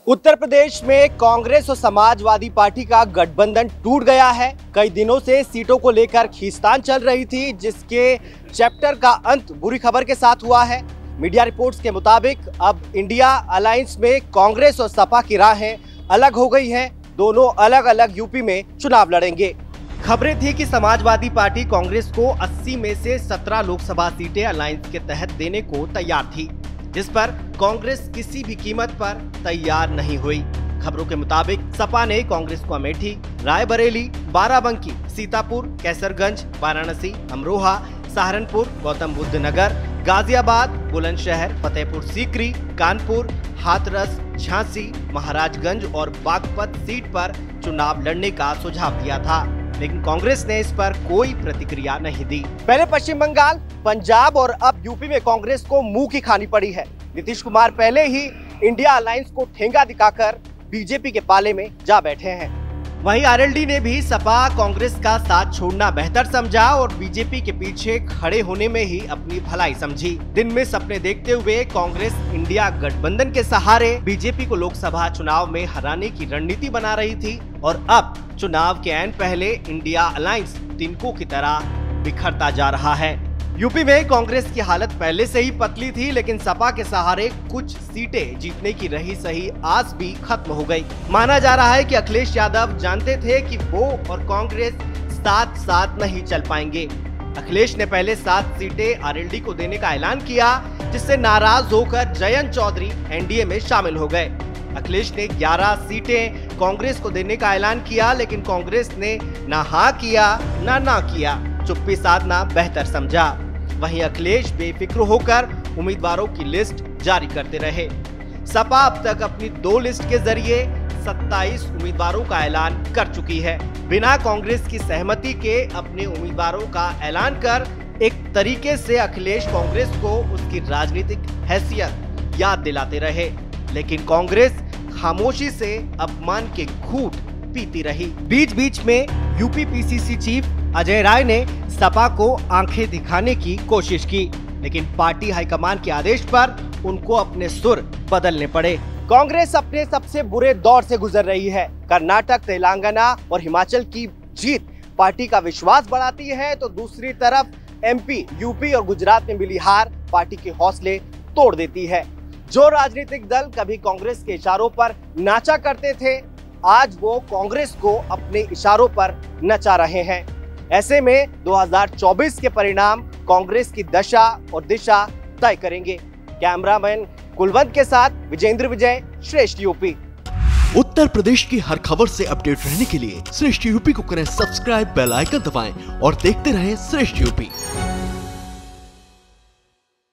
उत्तर प्रदेश में कांग्रेस और समाजवादी पार्टी का गठबंधन टूट गया है। कई दिनों से सीटों को लेकर खींचतान चल रही थी, जिसके चैप्टर का अंत बुरी खबर के साथ हुआ है। मीडिया रिपोर्ट्स के मुताबिक अब इंडिया अलायंस में कांग्रेस और सपा की राहें अलग हो गई हैं। दोनों अलग अलग यूपी में चुनाव लड़ेंगे। खबरें थी कि समाजवादी पार्टी कांग्रेस को 80 में से 17 लोकसभा सीटें अलायंस के तहत देने को तैयार थी, जिस पर कांग्रेस किसी भी कीमत पर तैयार नहीं हुई। खबरों के मुताबिक सपा ने कांग्रेस को अमेठी, रायबरेली, बाराबंकी, सीतापुर, कैसरगंज, वाराणसी, अमरोहा, सहारनपुर, गौतम बुद्ध नगर, गाजियाबाद, बुलंदशहर, फतेहपुर सीकरी, कानपुर, हाथरस, झांसी, महाराजगंज और बागपत सीट पर चुनाव लड़ने का सुझाव दिया था, लेकिन कांग्रेस ने इस पर कोई प्रतिक्रिया नहीं दी। पहले पश्चिम बंगाल, पंजाब और अब यूपी में कांग्रेस को मुंह की खानी पड़ी है। नीतीश कुमार पहले ही इंडिया अलायंस को ठेंगा दिखाकर बीजेपी के पाले में जा बैठे हैं। वहीं आरएलडी ने भी सपा कांग्रेस का साथ छोड़ना बेहतर समझा और बीजेपी के पीछे खड़े होने में ही अपनी भलाई समझी। दिन में सपने देखते हुए कांग्रेस इंडिया गठबंधन के सहारे बीजेपी को लोकसभा चुनाव में हराने की रणनीति बना रही थी और अब चुनाव के ऐन पहले इंडिया अलायंस तिनकों की तरह बिखरता जा रहा है। यूपी में कांग्रेस की हालत पहले से ही पतली थी, लेकिन सपा के सहारे कुछ सीटें जीतने की रही सही आस भी खत्म हो गई। माना जा रहा है कि अखिलेश यादव जानते थे कि वो और कांग्रेस साथ साथ नहीं चल पाएंगे। अखिलेश ने पहले 7 सीटें आरएलडी को देने का ऐलान किया, जिससे नाराज होकर जयंत चौधरी एनडीए में शामिल हो गए। अखिलेश ने 11 सीटें कांग्रेस को देने का ऐलान किया, लेकिन कांग्रेस ने ना हाँ किया ना किया, चुप्पी साधना बेहतर समझा। वहीं अखिलेश बेफिक्र होकर उम्मीदवारों की लिस्ट जारी करते रहे। सपा अब तक अपनी 2 लिस्ट के जरिए 27 उम्मीदवारों का ऐलान कर चुकी है। बिना कांग्रेस की सहमति के अपने उम्मीदवारों का ऐलान कर एक तरीके से अखिलेश कांग्रेस को उसकी राजनीतिक हैसियत याद दिलाते रहे, लेकिन कांग्रेस खामोशी से अपमान के घूंट पीती रही। बीच बीच में UP PCC chief Ajay Rai ने सपा को आंखें दिखाने की कोशिश की, लेकिन पार्टी हाईकमान के आदेश पर उनको अपने सुर बदलने पड़े। कांग्रेस अपने सबसे बुरे दौर से गुजर रही है। कर्नाटक, तेलंगाना और हिमाचल की जीत पार्टी का विश्वास बढ़ाती है, तो दूसरी तरफ एमपी, यूपी और गुजरात में मिली हार पार्टी के हौसले तोड़ देती है। जो राजनीतिक दल कभी कांग्रेस के इशारों पर नाचा करते थे, आज वो कांग्रेस को अपने इशारों पर नचा रहे हैं। ऐसे में 2024 के परिणाम कांग्रेस की दशा और दिशा तय करेंगे। कैमरामैन कुलवंत के साथ विजेंद्र विजय, श्रेष्ठ यूपी। उत्तर प्रदेश की हर खबर से अपडेट रहने के लिए श्रेष्ठ यूपी को करें सब्सक्राइब, बेल आइकन दबाएं और देखते रहें श्रेष्ठ यूपी।